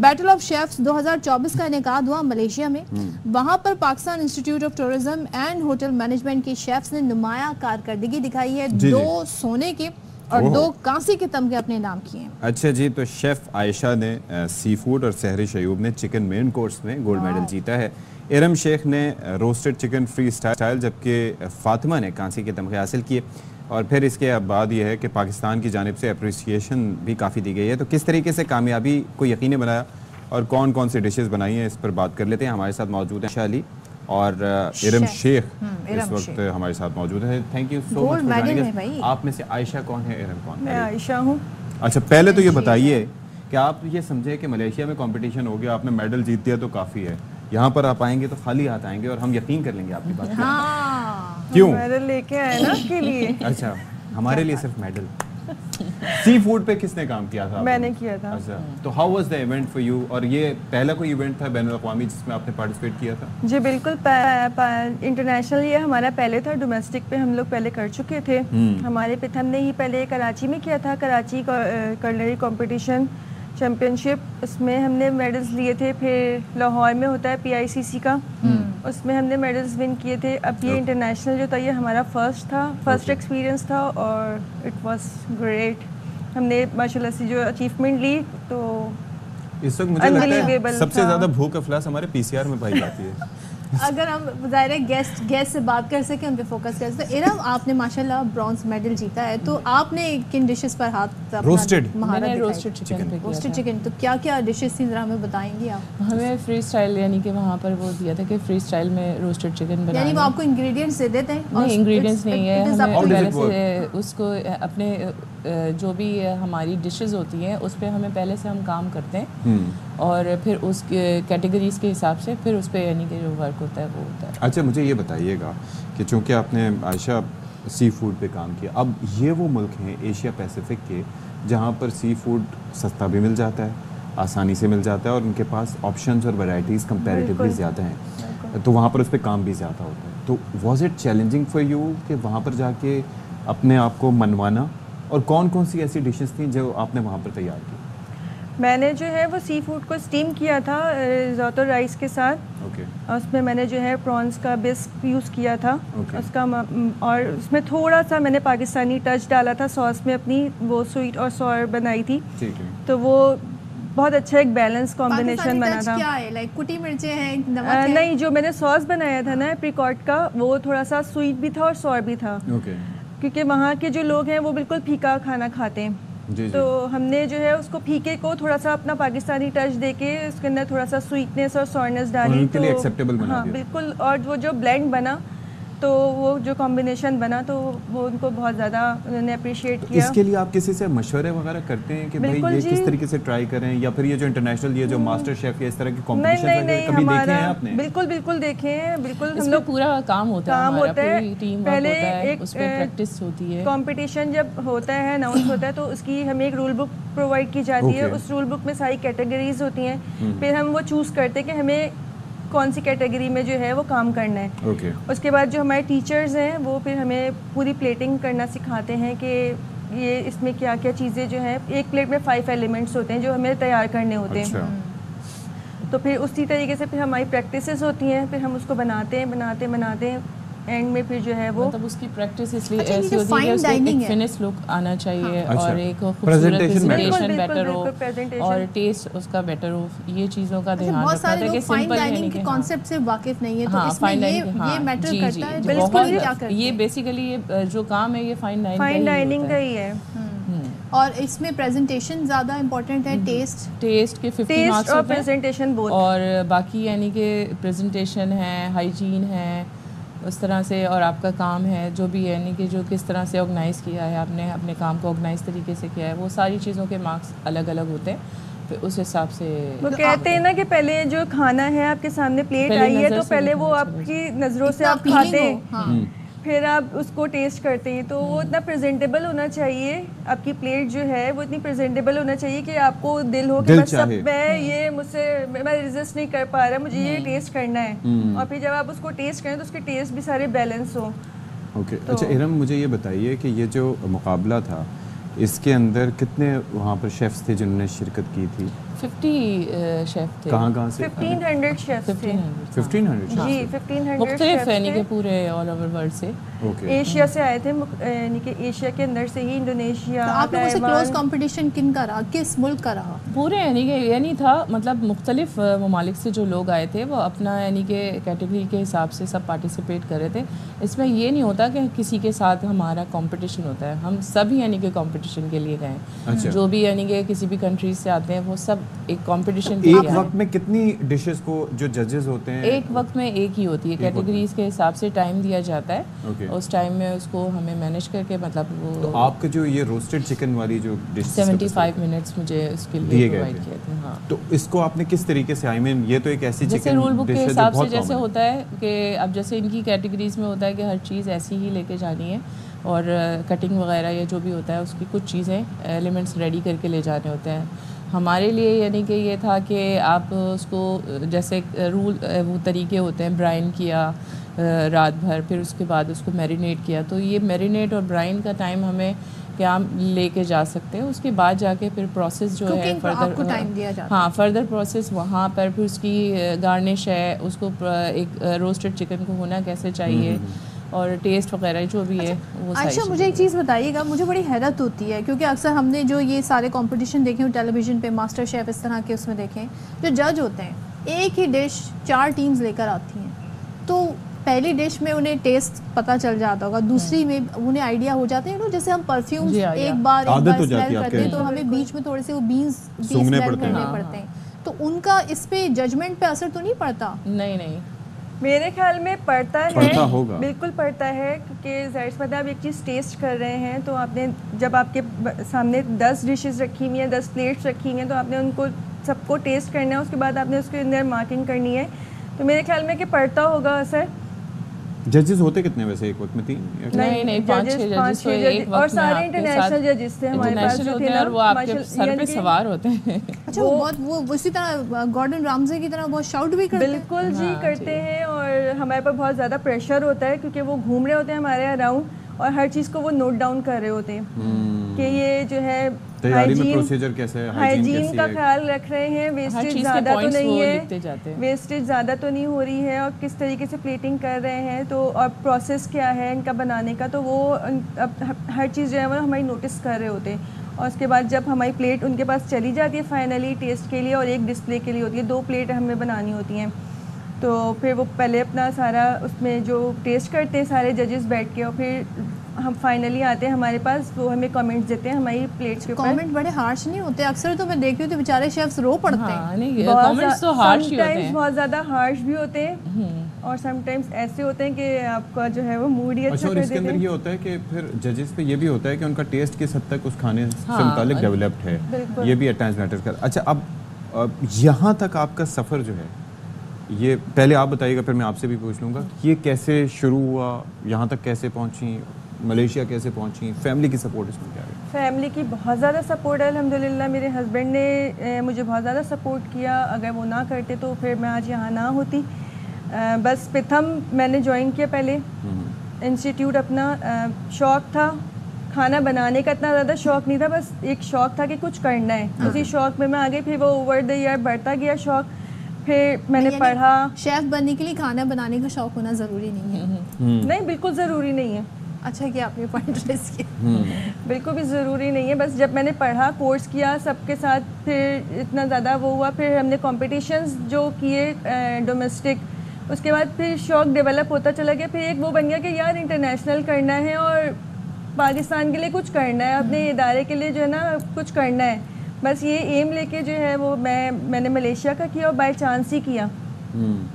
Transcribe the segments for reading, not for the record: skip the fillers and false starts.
Battle of chefs 2024 का इनेकाद हुआ Malaysia में। वहां पर Pakistan institute of tourism and hotel management के शेफ्स ने नुमाया कारकर्दगी दिखाई है। 2 सोने के और 2 कांसे के तमगे अपने नाम किए हैं। अच्छा जी, तो शेफ आयशा ने सी फूड और सहरी शयूब ने चिकन मेन कोर्स में गोल्ड मेडल जीता है। इरम शेख ने रोस्टेड चिकन फ्री स्टाइल, जबकि फातिमा ने कांसे के तमगे हासिल किए। और फिर इसके बाद ये है कि पाकिस्तान की जानिब से अप्रिसिएशन भी काफ़ी दी गई है। तो किस तरीके से कामयाबी को यकीनी बनाया और कौन कौन सी डिशेस बनाई हैं, इस पर बात कर लेते हैं। हमारे साथ मौजूद है शाली और इरम शेख इस वक्त हमारे साथ मौजूद है। Thank you so much for joining us. आप में से आयशा कौन है, इरम कौन है? मैं आयशा हूँ। अच्छा, पहले तो ये बताइए कि आप ये समझे कि मलेशिया में कंपटीशन हो गया, आपने मेडल जीत दिया तो काफ़ी है, यहाँ पर आप आएंगे तो खाली हाथ आएंगे और हम यकीन कर लेंगे आपकी बात। हाँ, क्यों मेडल लेके आए ना आपके लिए। अच्छा, हमारे लिए सिर्फ मेडल। सी फूड पे किसने काम किया था? मैंने किया था। अच्छा, तो how was the event for you? और ये पहला कोई इवेंट था बैनुल-अक़वामी जिसमें आपने पार्टिसिपेट किया था? जी बिल्कुल, इंटरनेशनल ये हमारा पहले था। डोमेस्टिक पे हम लोग पहले कर चुके थे। हमारे पे हमने ही पहले कराची में किया था, कराची कर्नरी कंपटीशन चैम्पियनशिप, उसमें हमने मेडल्स लिए थे। फिर लाहौर में होता है PICC का, उसमें हमने मेडल्स विन किए थे। अब ये इंटरनेशनल जो था ये हमारा फर्स्ट एक्सपीरियंस था और इट वाज ग्रेट। हमने माशाल्लाह से जो अचीवमेंट ली, तो इस वक्त मुझे लगता है सबसे ज़्यादा भूख अफलास हमारे PCR में पाई जाती है। अगर हम ज़ाहिर गेस्ट से बात कर सकें, उन पे फोकस कर सकें। इरम, आपने माशाल्लाह ब्रॉन्ज मेडल जीता है, तो आपने किन डिशेस पर हाथ रोस्टेड चिकन, तो क्या क्या डिशेस थी, जरा हमें बताएंगी आप? हमें फ्री स्टाइल यानी कि वहाँ पर वो दिया था कि फ्री स्टाइल में रोस्टेड चिकन बनाना। यानी वो आपको इंग्रेडिएंट्स दे देते हैं? नहीं, इंग्रेडिएंट्स नहीं है, हमें पहले से उसको अपने जो भी हमारी डिशेस होती हैं उस पर हमें पहले से हम काम करते हैं और फिर उस कैटेगरीज के हिसाब से फिर उस पर यानी कि जो वर्क होता है वो होता है। अच्छा, मुझे ये बताइएगा कि चूँकि आपने आयशा सी फूड पे काम किया, अब ये वो मुल्क हैं एशिया पैसिफिक के जहाँ पर सी फूड सस्ता भी मिल जाता है, आसानी से मिल जाता है और उनके पास ऑप्शंस और वैरायटीज़ कंपैरेटिवली ज़्यादा हैं, तो वहाँ पर उस पर काम भी ज़्यादा होता है। तो was it challenging for you कि वहाँ पर जाके अपने आप को मनवाना, और कौन कौन सी ऐसी डिशेस थी जो आपने वहाँ पर तैयार की? मैंने जो है वो सी फूड को स्टीम किया था रिज़ोटो राइस के साथ। उसमें मैंने जो है प्रॉन्स का बिस्क यूज़ किया था उसका, और उसमें थोड़ा सा मैंने पाकिस्तानी टच डाला था सॉस में अपनी, वो स्वीट और सॉर बनाई थी। तो वो बहुत अच्छा एक बैलेंस कॉम्बिनेशन बना था। क्या है, लाइक कुटी मिर्चें हैं, नमक है? नहीं, जो मैंने सॉस बनाया था ना एप्रिकॉट का, वो थोड़ा सा स्वीट भी था और सॉर भी था। क्योंकि वहाँ के जो लोग हैं वो बिल्कुल फीका खाना खाते हैं, तो हमने जो है उसको फीके को थोड़ा सा अपना पाकिस्तानी टच देके उसके अंदर थोड़ा सा स्वीटनेस और सॉरनेस डाली, तो एक्सेप्टेबल बना हाँ बिल्कुल। और वो जो ब्लेंड बना, तो वो जो कॉम्बिनेशन बना, तो वो उनको बहुत ज़्यादा उन्होंने अप्रिशिएट किया। इसके लिए आप किसी से मशवरे वगैरह करते हैं कि भाई ये किस तरीके से ट्राई करें, या फिर ये जो इंटरनेशनल ये जो मास्टर शेफ या इस तरह के कॉम्पिटिशन कभी देखे हैं आपने? बिल्कुल बिल्कुल देखे हैं, बिल्कुल। हम लोग पूरा काम होता है, पहले एक प्रैक्टिस होती है। कॉम्पिटिशन जब होता है, अनाउंस होता है, तो उसकी हमें एक रूल बुक प्रोवाइड की जाती है। उस रूल बुक में सारी कैटेगरीज होती हैं, फिर हम वो चूज़ करते हैं कि हमें कौन सी कैटेगरी में जो है वो काम करना है। उसके बाद जो हमारे टीचर्स हैं वो फिर हमें पूरी प्लेटिंग करना सिखाते हैं कि ये इसमें क्या क्या चीज़ें जो हैं, एक प्लेट में 5 एलिमेंट्स होते हैं जो हमें तैयार करने होते हैं। तो फिर उसी तरीके से फिर हमारी प्रैक्टिसेस होती हैं, फिर हम उसको बनाते हैं एंड में फिर जो है वो मतलब उसकी प्रैक्टिस इसलिए ऐसी होती है कि उसको एक फिनिश लुक आना चाहिए और एक खूबसूरत प्रेजेंटेशन बेटर हो और टेस्ट उसका बेटर हो, ये चीज़ों का ध्यान रखना होता है कि सिंपल यानी कि कॉन्सेप्ट से वाकिफ नहीं है, तो इसमें ये मैटर करता है। बिल्कुल, क्या करते हैं ये बेसिकली ये जो काम है ये फाइन डाइनिंग का ही है। और इसमें प्रेजेंटेशन ज़्यादा इम्पोर्टेंट है, टेस्ट के 50 मार्क्स और प्रेजेंटेशन बोथ, और बाकी यानी कि प्रेजेंटेशन है, हाइजीन है, उस तरह से, और आपका काम है जो भी यानी कि जो किस तरह से ऑर्गेनाइज़ किया है आपने अपने काम को ऑर्गेनाइज तरीके से किया है, वो सारी चीज़ों के मार्क्स अलग अलग होते हैं। फिर उस हिसाब से वो कहते हैं ना कि पहले जो खाना है आपके सामने प्लेट आई है, तो पहले वो आपकी नज़रों से आप खाते हैं, फिर आप उसको टेस्ट करते हैं, तो वो इतना प्रेजेंटेबल होना चाहिए, आपकी प्लेट जो है वो इतनी प्रेजेंटेबल होना चाहिए कि आपको दिल हो कि बस मैं ये मुझसे मैं रेजिस्ट नहीं कर पा रहा, मुझे ये टेस्ट करना है। और फिर जब आप उसको टेस्ट करें तो उसके टेस्ट भी सारे बैलेंस हो। अच्छा इरम, मुझे ये बताइए कि ये जो मुकाबला था इसके अंदर कितने वहाँ पर शेफ्स थे जिन्होंने शिरकत की थी? 50 शेफ थे। कहाँ से? 1500 शेफ थे। 1500 जी 1500 मुख्तलिफ यानी कि पूरे ऑल ओवर वर्ल्ड से। एशिया से आए थे, यानी कि एशिया के अंदर से ही इंडोनेशिया। तो आप लोगों से क्लोज कंपटीशन किन का रहा, किस मुल्क का रहा? पूरे यानी कि ये नहीं था, मतलब मुख्तलिफ ममालिक से जो लोग आए थे वो अपना यानी कि कैटेगरी के हिसाब से सब पार्टिसिपेट कर रहे थे। इसमें ये नहीं होता कि किसी के साथ हमारा कंपटीशन होता है, हम सब यानी कि कंपटीशन के लिए गए। अच्छा। जो भी यानी कि किसी भी कंट्रीज से आते हैं वो सब एक कंपटीशन के एक लिए वक्त में कितनी डिशेस को जो जजेस होते हैं? एक वक्त में एक ही होती है, कैटेगरीज के हिसाब से टाइम दिया जाता है। उस टाइम में उसको हमें मैनेज करके मतलब वो तो आपका जो ये रोस्टेड चिकन वाली जो डिश 75 मिनट्स मुझे उसके लिए प्रोवाइड किए थे। हाँ, तो इसको आपने किस तरीके से, आई मीन ये तो एक ऐसी जैसे चिकन रूल बुक के डिश है जो हिसाब से बहुत जैसे common होता है कि अब जैसे इनकी कैटेगरीज में होता है कि हर चीज़ ऐसी ही लेके जानी है और कटिंग वगैरह या जो भी होता है उसकी कुछ चीज़ें एलिमेंट्स रेडी करके ले जाने होते हैं। हमारे लिए यानी कि ये था कि आप उसको जैसे रूल वो तरीके होते हैं, ब्राइन किया रात भर, फिर उसके बाद उसको मैरिनेट किया। तो ये मैरिनेट और ब्राइन का टाइम हमें क्या हम लेके जा सकते हैं, उसके बाद जाके फिर प्रोसेस जो है फर्दर टाइम दिया जाता है। हाँ, फर्दर प्रोसेस वहाँ पर फिर उसकी गार्निश है, उसको एक रोस्टेड चिकन को होना कैसे चाहिए और टेस्ट वगैरह जो भी है वो सारी अच्छा, मुझे एक चीज़ बताइएगा, मुझे बड़ी हैरत होती है क्योंकि अक्सर हमने जो ये सारे कंपटीशन देखे हैं टेलीविज़न पे, मास्टर शेफ इस तरह के उसमें देखें, जो जज होते हैं एक ही डिश 4 टीम्स लेकर आती हैं, तो पहली डिश में उन्हें टेस्ट पता चल जाता होगा, दूसरी में उन्हें आइडिया हो जाते हैं, जैसे हम परफ्यूम एक बार स्मेल करते हैं तो हमें बीच में थोड़े से वो बीन्स स्मेल करने पड़ते हैं, तो उनका इस पे जजमेंट पे असर तो नहीं पड़ता? नहीं, मेरे ख्याल में पड़ता है, होगा। बिल्कुल पड़ता है, क्योंकि जाहिर सी बात है आप एक चीज़ टेस्ट कर रहे हैं तो आपने जब आपके सामने 10 डिशेस रखी हुई हैं, 10 प्लेट्स रखी हुई हैं, तो आपने उनको सबको टेस्ट करना है, उसके बाद आपने उसके अंदर मार्किंग करनी है, तो मेरे ख्याल में कि पड़ता होगा असर। जजेस होते कितने वैसे एक वक्त में? 3 नहीं 5-6 जजेस एक वक्त और सारे इंटरनेशनल जजेस थे हमारे पास जो थे ना, वो आपके सर पे सवार होते हैं। अच्छा, वो उसी तरह गॉर्डन रामजे की तरह बहुत शाउट भी करते हैं? बिल्कुल जी, करते हैं, और हमारे पर बहुत ज़्यादा प्रेशर होता है क्योंकि वो घूम रहे होते हैं हमारे अराउंड और हर चीज़ को वो नोट डाउन कर रहे होते हैं कि ये जो है प्रोसीजर कैसे है, हाइजीन का ख्याल रख रहे हैं, वेस्टेज ज़्यादा तो नहीं है, वेस्टेज ज़्यादा तो नहीं हो रही है, और किस तरीके से प्लेटिंग कर रहे हैं, तो और प्रोसेस क्या है इनका बनाने का, तो वो अब हर चीज़ जो है वो हमारी नोटिस कर रहे होते हैं। और उसके बाद जब हमारी प्लेट उनके पास चली जाती है फाइनली टेस्ट के लिए, और एक डिस्प्ले के लिए होती है, 2 प्लेट हमें बनानी होती हैं, तो फिर वो पहले अपना सारा उसमें जो टेस्ट करते हैं सारे जजेस बैठ के, और फिर हम फाइनली आते हैं हमारे पास, वो हमें कमेंट्स देते हैं हमारी प्लेट्स के ऊपर। कमेंट बड़े हार्श नहीं होते? अक्सर तो मैं देखती हूँ तो बेचारे शेफ्स रो पड़ते हैं। हाँ, नहीं, कमेंट्स तो हार्श ही होते हैं, बहुत ज़्यादा हार्श भी होते हैं, और समटाइम्स ऐसे होते हैं कि आपका जो है वो मूड ही अच्छा कर देते हैं। इसके अंदर ये होता है कि फिर जजेस पे ये भी होता है कि उनका टेस्ट किस हद तक उस खाने से मुतालिक डेवलप्ड है, ये भी एट टाइम्स मैटर कर। अच्छा, अब यहाँ तक आपका सफ़र जो है, ये पहले आप बताइएगा, फिर मैं आपसे भी पूछ लूँगा, ये कैसे शुरू हुआ, यहाँ तक कैसे पहुँची, मलेशिया कैसे पहुँची, फैमिली की सपोर्ट इसमें क्या है? फैमिली की बहुत ज़्यादा सपोर्ट है अल्हम्दुलिल्लाह। मेरे हस्बैंड ने मुझे बहुत ज़्यादा सपोर्ट किया, अगर वो ना करते तो फिर मैं आज यहाँ ना होती। बस प्रथम मैंने ज्वाइन किया पहले इंस्टीट्यूट, अपना शौक़ था, खाना बनाने का इतना ज़्यादा शौक़ नहीं था, बस एक शौक़ था कि कुछ करना है, उसी शौक़ में मैं आ गई। फिर वो ओवर द ईयर बढ़ता गया शौक़, फिर मैंने पढ़ा। शेफ़ बनने के लिए खाना बनाने का शौक़ होना ज़रूरी नहीं है? नहीं, बिल्कुल ज़रूरी नहीं है। अच्छा कि आपने पॉइंट रेस किया। बिल्कुल भी ज़रूरी नहीं है, बस जब मैंने पढ़ा, कोर्स किया सबके साथ, फिर इतना ज़्यादा वो हुआ, फिर हमने कॉम्पिटिशन्स जो किए डोमेस्टिक, उसके बाद फिर शौक़ डेवलप होता चला गया। फिर एक वो बन गया कि यार इंटरनेशनल करना है और पाकिस्तान के लिए कुछ करना है, अपने इदारे के लिए जो है ना कुछ करना है, बस ये एम लेके जो है वो मैंने मलेशिया का किया, और बाय चांस ही किया।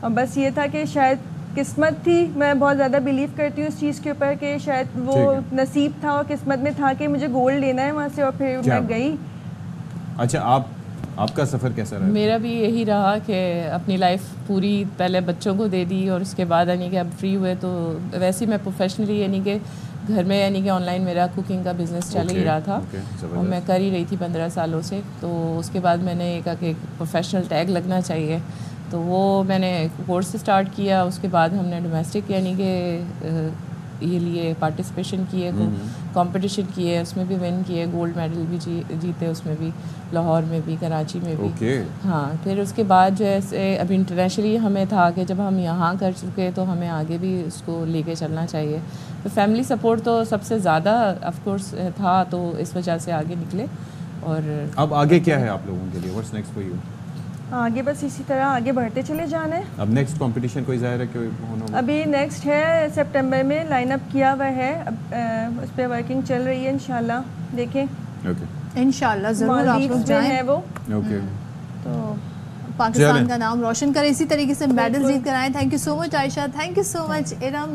और बस ये था कि शायद किस्मत थी, मैं बहुत ज़्यादा बिलीव करती हूँ इस चीज़ के ऊपर कि शायद वो नसीब था और किस्मत में था कि मुझे गोल्ड लेना है वहाँ से, और फिर मैं गई। अच्छा, आपका सफ़र कैसा रहा? मेरा भी यही रहा कि अपनी लाइफ पूरी पहले बच्चों को दे दी, और उसके बाद यानी कि अब फ्री हुए तो वैसे ही मैं प्रोफेशनली यानी कि घर में यानी कि ऑनलाइन मेरा कुकिंग का बिज़नेस चल ही रहा था, और मैं कर ही रही थी 15 सालों से। तो उसके बाद मैंने कहा कि प्रोफेशनल टैग लगना चाहिए, तो वो मैंने कोर्स स्टार्ट किया। उसके बाद हमने डोमेस्टिक यानी कि ये लिए पार्टिसिपेशन किए कंपटीशन किए, उसमें भी विन किए, गोल्ड मेडल भी जीते, उसमें भी लाहौर में भी, कराची में भी। ओके। हाँ, फिर उसके बाद जो है अभी इंटरनेशनली हमें था कि जब हम यहाँ कर चुके तो हमें आगे भी उसको लेके चलना चाहिए। तो फैमिली सपोर्ट तो सबसे ज़्यादा ऑफ कोर्स था, तो इस वजह से आगे निकले। और अब आगे क्या है आप लोगों के लिए? What's next for you? आगे बस इसी तरह आगे बढ़ते चले जाना है। अब नेक्स्ट कंपटीशन कोई ज़ाहिर है कि होना होगा? अभी नेक्स्ट है सितंबर में, लाइनअप किया हुआ है, अब उस पर वर्किंग चल रही है, इंशाल्लाह देखें। ओके, इंशाल्लाह ज़रूर आप लोग जाएं। है वो। ओके। तो पाकिस्तान का नाम रोशन करें, इसी तरीके से मेडल जीत कर आए। Thank you so much Ayesha, thank you so much Iram.